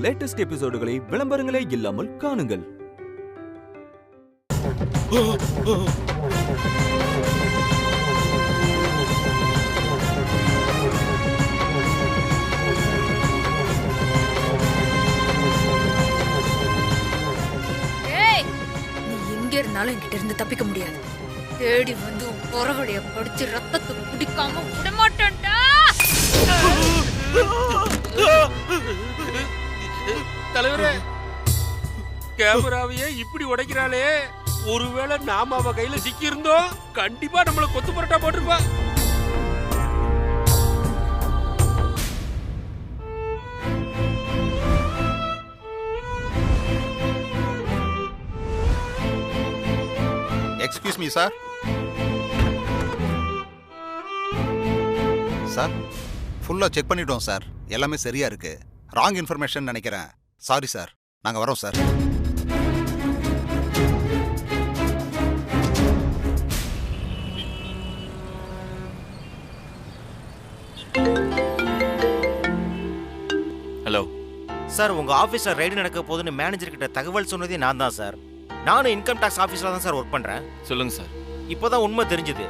Latest எபிசோடுகளை விளம்பரங்களே இல்லாமல் காணுங்கள். இருந்தாலும் என்கிட்ட இருந்து தப்பிக்க முடியாது. தேடி வந்து புறவடைய படிச்சு ரத்தத்தை குடிக்காம விடமாட்டேன்டா. தலைவரே, கேமராவையே இப்படி உடைக்கிறாளே, ஒருவேளை நாம அவ கையில சிக்கி இருந்தோம் கண்டிப்பா நம்மள கொத்து பரோட்டா போட்டிருப்பா. Excuse me sir. சார் ஃபுல்லாக செக் பண்ணிட்டோம் சார், எல்லாமே சரியா இருக்கு. ராங் இன்ஃபர்மேஷன் நினைக்கிறேன். சாரி சார், நாங்கள் வரோம் சார். ஹலோ சார், உங்க ஆஃபீஸில் ரைடு நடக்க போதுன்னு மேனேஜர் கிட்ட தகவல் சொன்னதே நான் தான் சார். நானும் இன்கம் டாக்ஸ் ஆஃபீஸில் தான் சார் ஒர்க் பண்ணுறேன். சொல்லுங்க சார். இப்போதான் உண்மை தெரிஞ்சுது.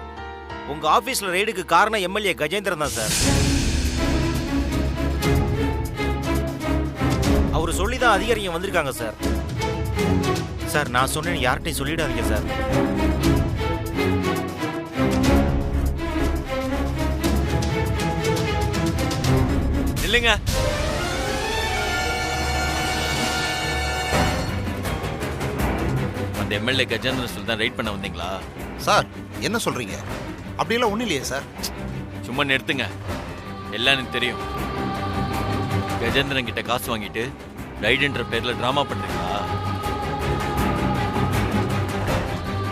உங்க ஆஃபீஸில் ரைடுக்கு காரணம் எம்எல்ஏ கஜேந்திரன் தான் சார். அவர் சொல்லி தான் அதிகாரிங்க வந்திருக்காங்க சார். சார் நான் சொன்னேன்னு யார்கிட்டையும் சொல்லிடாதீங்க சார். இல்லைங்க, அந்த எம்எல்ஏ கஜேந்திரன் சொல்லி தான் ரைட் பண்ண வந்தீங்களா? சார் என்ன சொல்றீங்க? அப்படியெல்லாம் ஒன்றும் இல்லையே சார். சும்மா நிறுத்துங்க, எல்லாம் எனக்கு தெரியும். கஜேந்திரன் கிட்ட காசு வாங்கிட்டு ரைடுன்ற பேர்ல டிராமா பண்றீங்களா?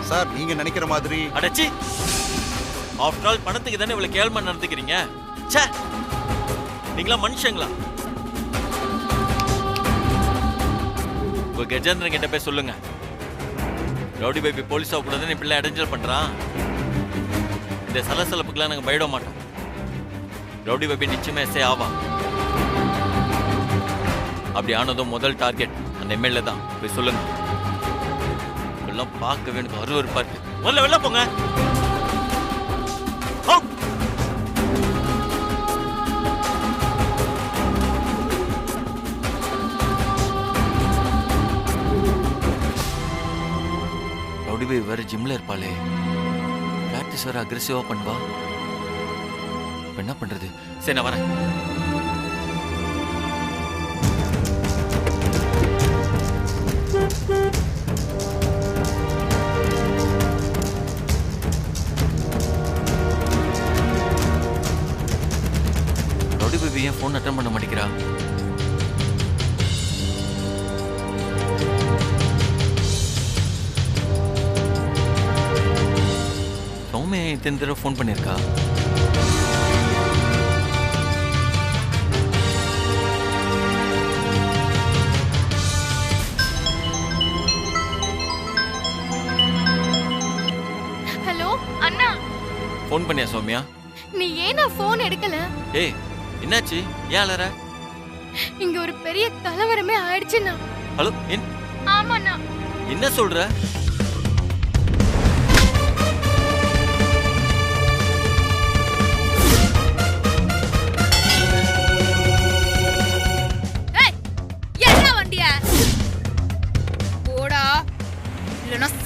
சார் நீங்க நினைக்கிற மாதிரி அடச்சி, ஆஃப்டர் ஆல் பணத்துக்கு தானே இவ்வளவு கேள்வி நடந்துக்கிறீங்க. ச்சே, நீங்களா மனுஷங்களா? உங்க கஜேந்திரன் கிட்ட போய் சொல்லுங்க, ரவுடி பேபி போலீஸா கூட தான் இப்படி இடைஞ்சல் பண்றான். இந்த சலசலப்புக்கெல்லாம் நாங்க பயப்பட மாட்டோம். ரவுடி பேபி நிச்சயமா எஸ்ஐ ஆவா. அப்படி ஆனதும் முதல் டார்கெட் அந்த எம்எல்ஏ தான். போய் சொல்லுங்க. எல்லாம் பார்க்க வேணும், அருவருப்பா இருக்கு. முதல்ல வெளில போங்க. ரவுடி பேபி வேற ஜிம்ல இருப்பாளே, பிராக்டிஸ் வேற அக்ரெசிவா பண்ணுவா. என்ன பண்றது? சரி நான் வரேன். ரவுடி பேபி ஏன் போன் அட்டன் பண்ண மாட்டேங்கிறா? சௌமியா இத்தனை தடவை ஃபோன் பண்ணியிருக்கா? ஹலோ அண்ணா. ஃபோன் பண்ணியா சௌமியா? நீ ஏனா ஃபோன் எடுக்கல? ஏய் என்னாச்சு? ஏன் அலற? இங்க ஒரு பெரிய கலவரமே ஆயிடுச்சுண்ணா. ஹலோ ஆமாண்ணா. என்ன சொல்ற?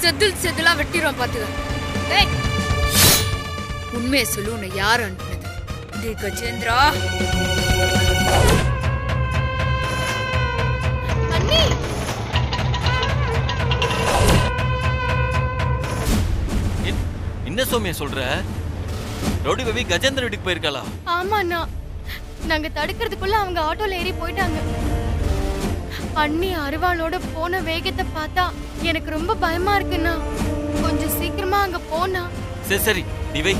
செதில் செதிலா வெட்டிடுவோம் பாத்துக்க. உண்மையை சொல்லு, உன்னை யார் அனுப்பினது? டி கஜேந்திரா. அண்ணி, என்ன சௌமியா சொல்ற? ரவுடி பேபி கஜேந்திர வீட்டுக்கு போயிருக்காளா? ஆமாண்ணா. நாங்க தடுக்கிறதுக்குள்ள அவங்க ஆட்டோல ஏறி போயிட்டாங்க. அண்ணி அருவாளோட போன வேகத்தை பார்த்தா எனக்கு ரொம்ப பயமா இருக்குண்ணா. கொஞ்சம் சீக்கிரமா அங்க போனா. சரி சரி நீ வை.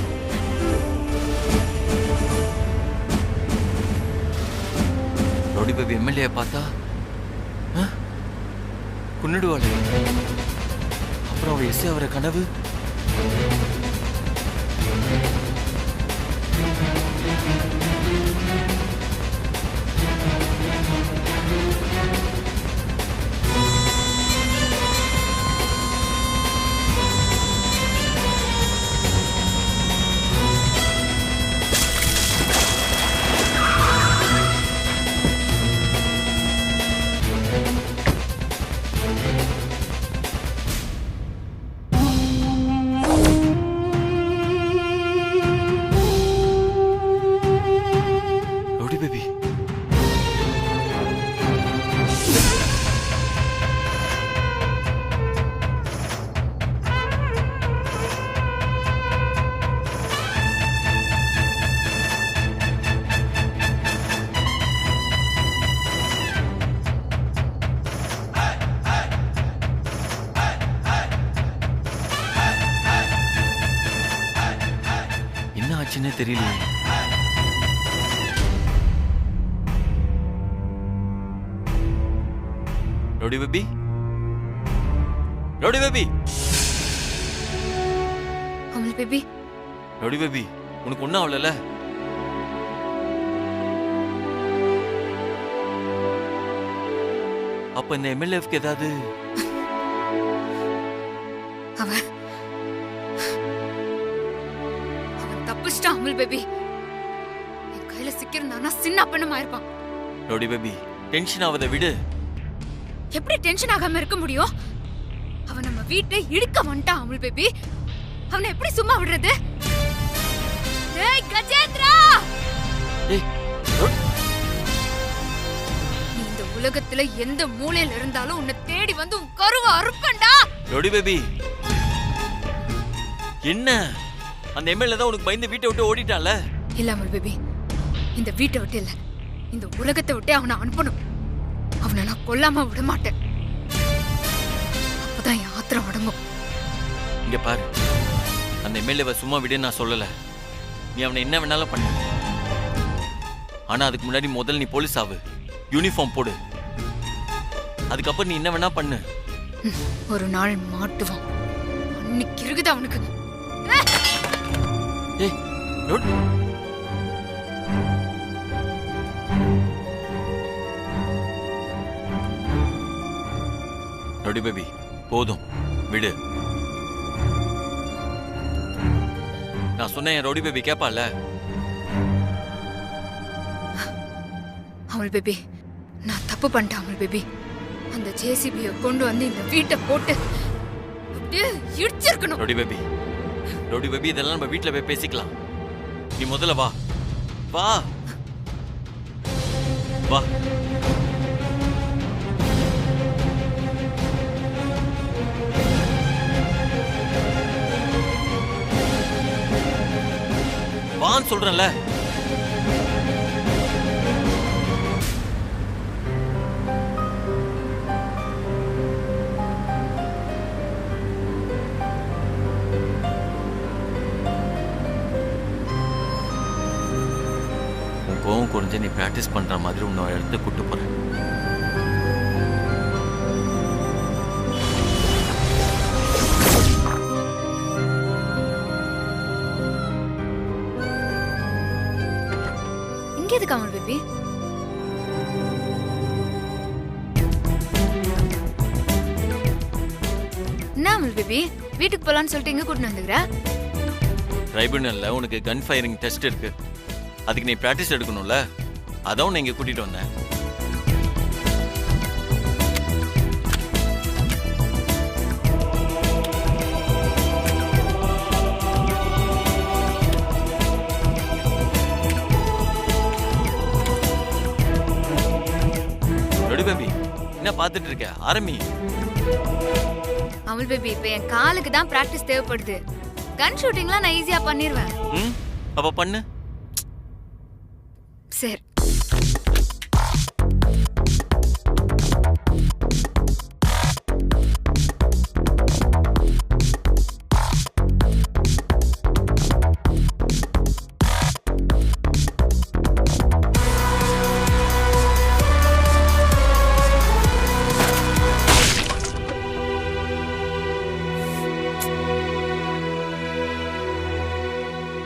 ரவுடி பேபி எம்எல்ஏ பார்த்தா கொன்னுடுவாளே. அப்புறம் அவ எஸ்ஐ அவர கனவு. தெரியல. Rowdy baby, rowdy baby, Amul baby, rowdy baby, உனக்கு ஒன்றும் ஆகல? அப்ப இந்த எம்எல்ஏக்கு ஏதாவது? அவன் தப்பிச்சிட்டான் அமுல் பேபி. என் கையில சிக்கிருந்தானா சின்ன அப்பனமா இருப்பான். ரவுடி பேபி, டென்ஷன் ஆவதை விடு. எப்படி டென்ஷன் ஆகாம இருக்க முடியும்? அவன் நம்ம வீட்டை இழுக்க வந்துட்டான் அமுல் பேபி. அவனை எப்படி சும்மா விடுறது? டேய் கஜேந்திரா, ஏய், நீ இந்த உலகத்துல எந்த மூலையில இருந்தாலும் உன்னை தேடி வந்து உன் கருவை அறுப்பண்டா. ரவுடி பேபி, என்ன அந்த எம்எல்ஏ தான் உனக்கு பயந்து வீட்டை விட்டு ஓடிட்டான்ல? இல்ல அமுல் பேபி, இந்த வீட்டை விட்டு இல்ல, இந்த உலகத்தை விட்டு அவனை அனுப்பணும். அவனை நான் கொல்லாம விட மாட்டேன். அப்பதான் என் ஆத்திரம் அடங்கும். இங்க பாரு, அந்த எம்எல்ஏவை சும்மா விடு நான் சொல்லல. நீ அவனை என்ன வேணாலும் பண்ணு. ஆனா அதுக்கு முன்னாடி முதல்ல நீ போலீஸ் ஆகு, யூனிஃபார்ம் போடு. அதுக்கப்புறம் நீ என்ன வேணா பண்ணு. ஒரு நாள் மாட்டுவான். அன்னைக்கு இருக்குது அவனுக்கு. ஏய், ரவுடி. ரவுடி பேபி, போதும் விடு. நான் சொன்னேன் ரவுடி பேபி கேப்பால. அமுல் பேபி, நான் தப்பு பண்ணிட்டேன் அமுல் பேபி. அந்த ஜேசிபியை கொண்டு வந்து இந்த வீட்டை போட்டு அப்படியே இடிச்சிருக்கணும். ரவுடி பேபி, ரவுடி பேபி, இதெல்லாம் நம்ம வீட்டுல போய் பேசிக்கலாம். நீ முதல்ல வா வா வா. வான்னு சொல்றேன்ல. உன் கோவம் குறைஞ்ச நீ பிராக்டிஸ் பண்ற மாதிரி உன்னை இடத்த கூட்டு போறேன். இங்க எதுக்கு அமுல் பேபி? என்ன அமுல் பேபி, வீட்டுக்கு போலான்னு சொல்லிட்டு எங்க கூட்டிட்டு வந்துக்கிற? ட்ரைபுனல்ல உனக்கு கன் ஃபயரிங் டெஸ்ட் இருக்கு. அதுக்கு நீ பிராக்டிஸ் எடுக்கணும்ல, அதான் உன்னை இங்க கூட்டிட்டு வந்தேன். ரெடி பேபி, என்ன பார்த்துட்டு இருக்க? ஆரம்பி. அமுல் பேபி, இப்ப என் காலுக்கு தான் பிராக்டிஸ் தேவைப்படுது. கன் ஷூட்டிங்லாம் நான் ஈஸியா பண்ணிடுவேன். அப்ப பண்ணு. சரி.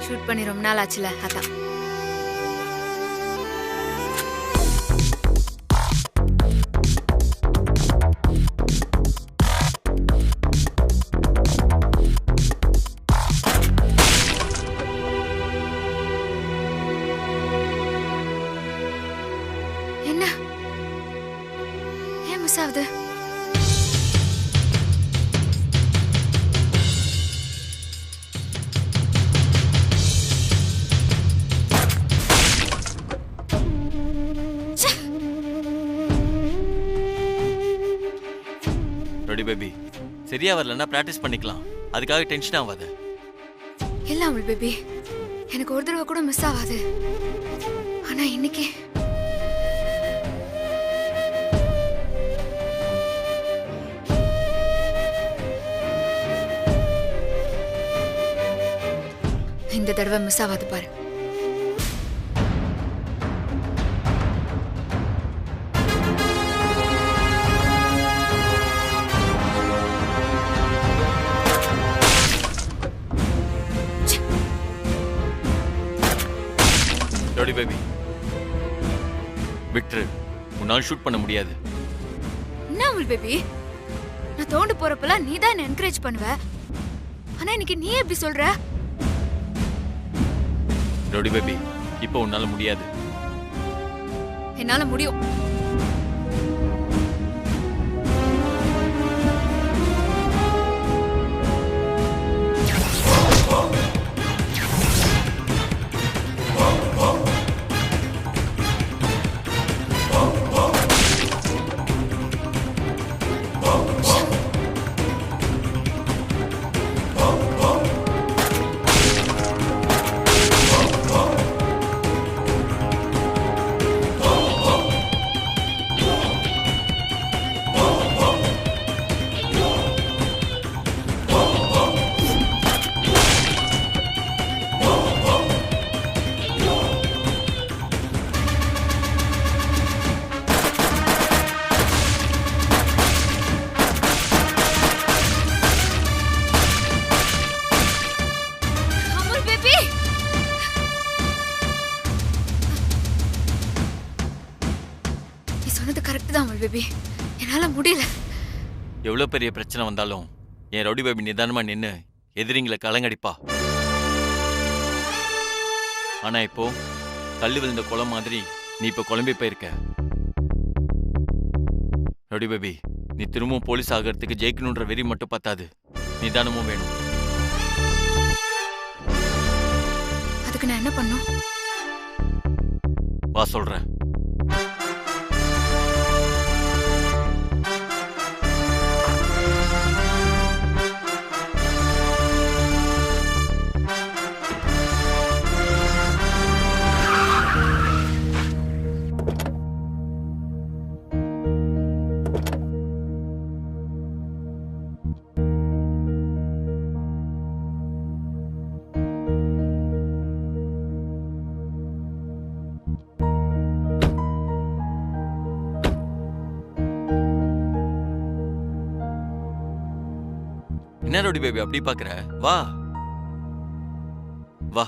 ஷூட் பண்ணி ரொம்ப நாள் ஆச்சுல, அதான். என்ன ஏன் மிஸ் ஆகுது? ரெடி பேபி, சரியா வரலன்னா பிராக்டிஸ் பண்ணிக்கலாம். அதுக்காக டென்ஷன் ஆகாத. இல்ல அமுல் பேபி, எனக்கு ஒரு தடவை கூட மிஸ் ஆகாது. ஆனா இன்னைக்கு இந்த தடவை மிஸ் ஆகாது பாரு. ரவுடி பேபி விக்டர், உன்னால் ஷூட் பண்ண முடியாது. என்ன அமுல் பேபி, நான் தோண்டு போறப்பெல்லாம் நீ தான் என்கரேஜ் பண்ணுவ. ஆனா இன்னைக்கு நீ எப்படி சொல்ற? ரவுடி பேபி, இப்போ உன்னால முடியாது. என்னால முடியும். பேபி, என்னால முடியல. எவ்வளவு பெரிய பிரச்சனை வந்தாலும் என் ரவுடி பேபி நிதானமா நின்னு எதிரிங்களை கலங்கடிப்பா. ஆனா இப்போ கல்லு விழுந்த குளம் மாதிரி நீ இப்ப குழம்பி போயிருக்க. ரவுடி பேபி, நீ திரும்பவும் போலீஸ் ஆகிறதுக்கு ஜெயிக்கணுன்ற வெறி மட்டும் பத்தாது, நிதானமும் வேணும். அதுக்கு நான் என்ன பண்ணும்? வா சொல்றேன். என்ன ரவுடி பேபி அப்படி பாக்குற? வா வா.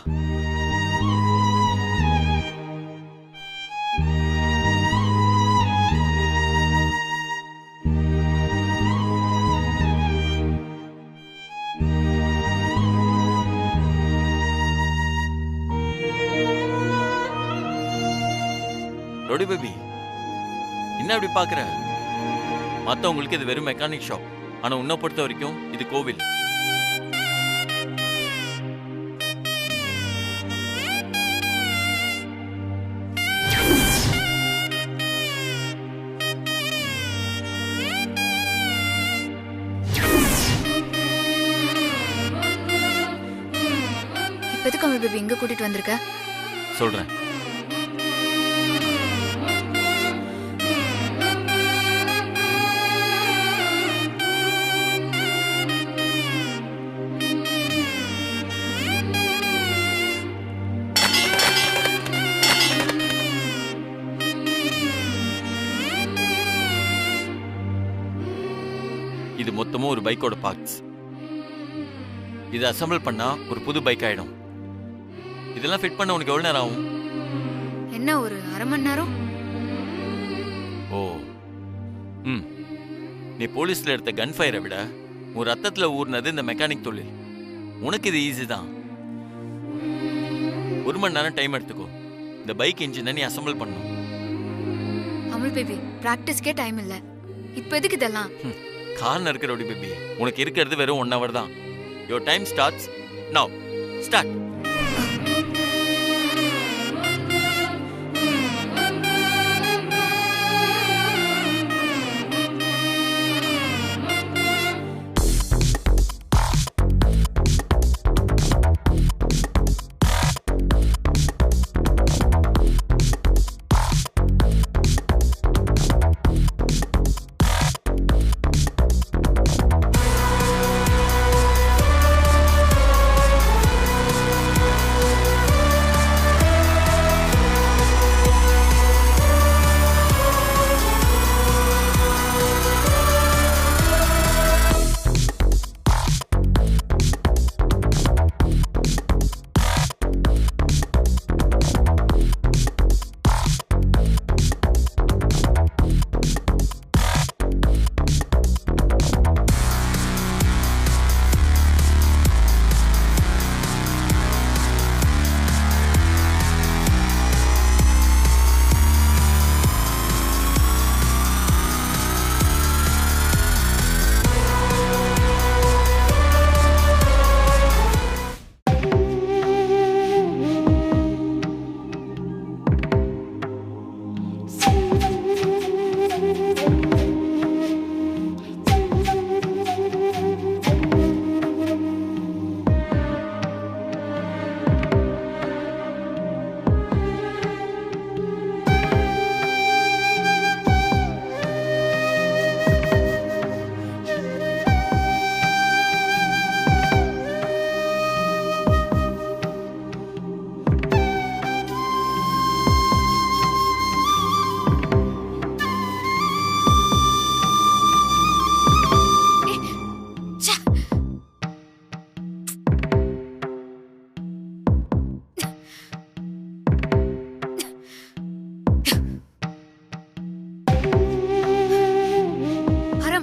ரவுடி பேபி, என்ன அப்படி பாக்குற? மத்தவங்களுக்கு இது வெறும் மெக்கானிக் ஷாப், ஆனா உன்னை பொறுத்த வரைக்கும் இது கோவில். இப்ப எதுக்கு அமுல் பேபி இங்க கூட்டிட்டு வந்திருக்க? சொல்றேன். இது மொத்தமும் ஒரு பைக்கோட பார்ட்ஸ். இதை அசம்பிள் பண்ணா ஒரு புது பைக் ஆயிடும். இதெல்லாம் ஃபிட் பண்ண உனக்கு எவ்வளவு நேரம் ஆகும்? என்ன, ஒரு அரை மணி நேரம்? ஓ, நீ போலீஸ்ல எடுத்த கன் ஃபயரை விட உன் ரத்தத்துல ஊர்னது இந்த மெக்கானிக் தொழில். உனக்கு இது ஈஸி தான். 1 மணி நேரம் டைம் எடுத்துக்கோ. இந்த பைக் இன்ஜினை நீ அசம்பிள் பண்ணணும். அமுல் பேபி, பிராக்டிஸ்க்கே டைம் இல்ல. இப்ப எதுக்கு இதெல்லாம்? காரணம் இருக்கிற ரவுடி பேபி, உனக்கு இருக்கிறது வெறும் 1 hour தான். Your time starts now. Start.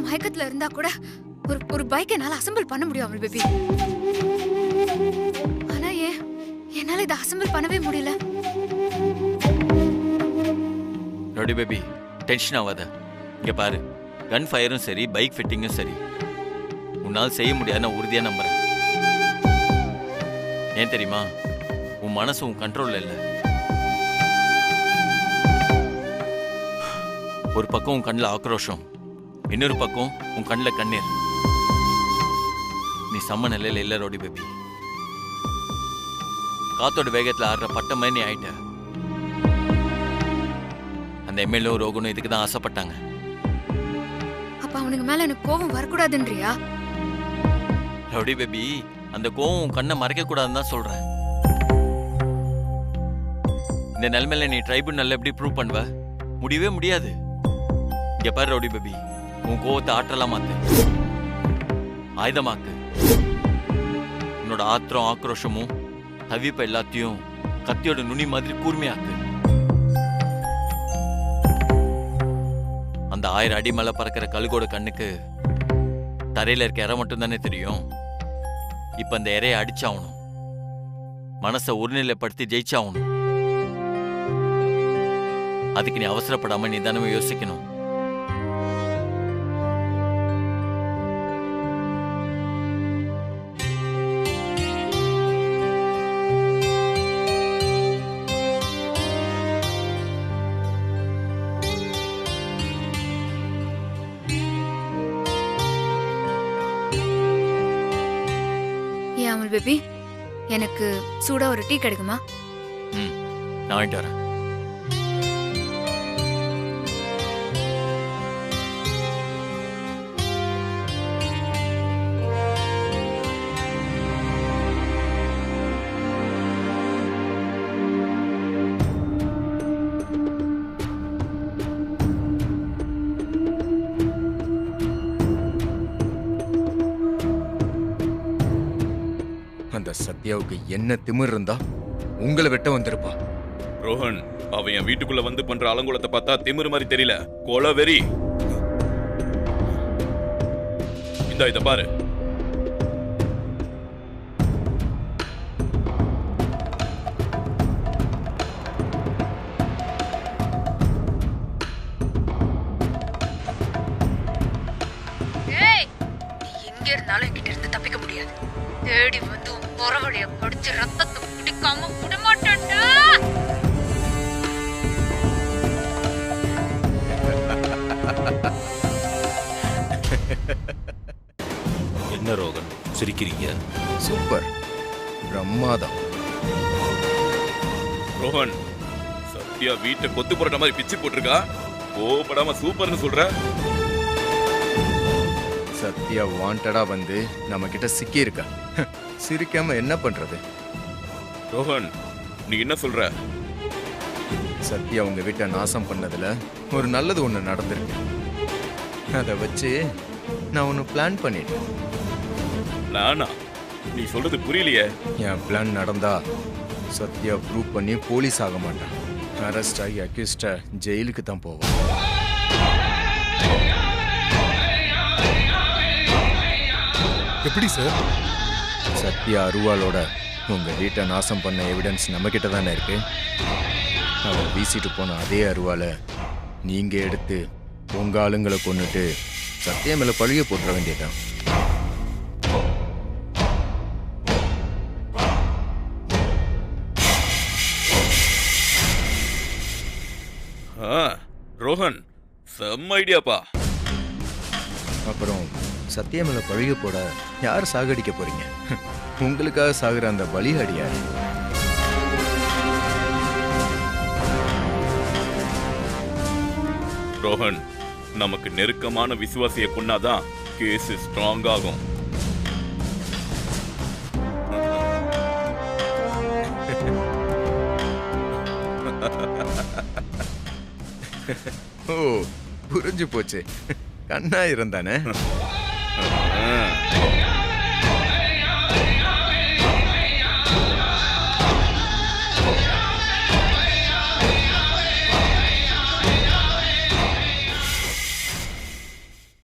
மயக்கத்துல இருந்தா கூட ஒரு பைக் என்னால அசெம்பிள் பண்ண முடியும் அமுல் பேபி. ஆனா என்னால இதை அசெம்பிள் பண்ணவே முடியல. ரவுடி பேபி டென்ஷன் ஆகாத. இங்க பாரு, கன் ஃபயரும் சரி பைக் ஃபிட்டிங்கும் சரி உன்னால் செய்ய முடியாது, நான் உறுதியா நம்புறேன். ஏன் தெரியுமா? உன் மனசு உன் கண்ட்ரோல்ல இல்லை. ஒரு பக்கம் உன் கண்ணில் ஆக்ரோஷம், இன்னொரு பக்கம் உன் கண்ணில் கண்ணீர். நீ செம்ம நிலையில இல்லை ரவுடி பேபி. காத்தோட வேகத்தில் ஆடுற பட்ட மாதிரி நீ ஆயிட்ட. அந்த எம்எல்ஏ ரோகனும் இதுக்கு தான் ஆசைப்பட்டாங்க. அப்ப அவனுக்கு மேல எனக்கு கோபம் வரக்கூடாதுன்றியா? ரவுடி பேபி, அந்த கோவம் உன் கண்ணை மறைக்க கூடாதுன்னு தான் சொல்றேன். இந்த நிலைமையில நீ ட்ரைபுனல்ல எப்படி ப்ரூவ் பண்ணுவ? முடியவே முடியாது. இங்க பாரு ரவுடி பேபி, உன் கோவத்தை ஆற்றலா மாத்து, ஆயுதமாக்கு. உன்னோட ஆத்திரம் ஆக்ரோஷமும் தவிப்ப எல்லாத்தையும் கத்தியோட நுனி மாதிரி கூர்மையாக்கு. அந்த 1000 அடி மேல பறக்கிற கழுகோட கண்ணுக்கு தரையில இருக்க இறை மட்டும் தானே தெரியும். இப்ப அந்த இறையை அடிச்சாகணும், மனசை ஒருநிலைப்படுத்தி ஜெயிச்சாகணும். அதுக்கு நீ அவசரப்படாம நீ தானே யோசிக்கணும். அமுல் பேபி, எனக்கு சூடா ஒரு டீ கிடைக்குமா? நான் வாங்கிட்டு வரேன். அந்த சத்யாவுக்கு என்ன திமிர் இருந்தா உங்களை வெட்ட வந்திருப்பா. ரோஹன், அவன் என் வீட்டுக்குள்ள வந்து பண்ற அலங்கோலத்தை பார்த்தா திமிரு மாதிரி தெரியல, கொலை வெறி. இத பாரு. எங்க இருந்தாலும் என்கிட்ட இருந்து தப்பிக்க முடியாது. தேடி வந்து புறவழிய படிச்சு ரத்தத்தை குடிக்காம விடமாட்டேன்டா. என்ன ரோகன் சிரிக்கிறீங்க? சூப்பர், பிரம்மாதம். ரோஹன், சத்யா வீட்டை கொத்து போடுற மாதிரி பிச்சு போட்டிருக்கா, கோபப்படாம சூப்பர்னு சொல்ற. சத்யா வாண்டடா வந்து நம்ம கிட்ட சிக்கி இருக்கா. சிரிக்காம என்ன பண்றது? ரோஹன், நீ என்ன சொல்ற? சத்யா உங்க வீட்டை நாசம் பண்ணதுல ஒரு நல்லது ஒண்ணு நடந்திருக்கு. அதை வச்சு நான் ஒன்னு பிளான் பண்ணிட்டேன். நானா? நீ சொல்றது புரியலையே. என் பிளான் நடந்தா சத்யா ப்ரூவ் பண்ணி போலீஸ் ஆக மாட்டான். அரெஸ்ட் ஆகி அக்யூஸ்டா ஜெயிலுக்கு தான் போவான். எப்படி சார்? சத்யா அருவாளோட உங்க வீட்டை நாசம் பண்ண எவிடன்ஸ் நம்ம கிட்ட தானே இருக்கு. அவன் வீசிட்டு போன அதே அருவாளை நீங்க எடுத்து உங்க ஆளுங்களை கொன்னுட்டு சத்யா மேல பழிய போட்டுற வேண்டியதான். ரோஹன், செம்ம ஐடியாப்பா. அப்புறம் சத்யா மேல பழிய போட யார் சாகடிக்க போறீங்க? உங்களுக்காக சாகுற அந்த பலியாடியார். ரோஹன், நமக்கு நெருக்கமான விசுவாசிய கொன்னாதான் கேஸ் ஸ்ட்ராங் ஆகும். ஓ புரிஞ்சு போச்சு. கண்ணா இருந்தானே.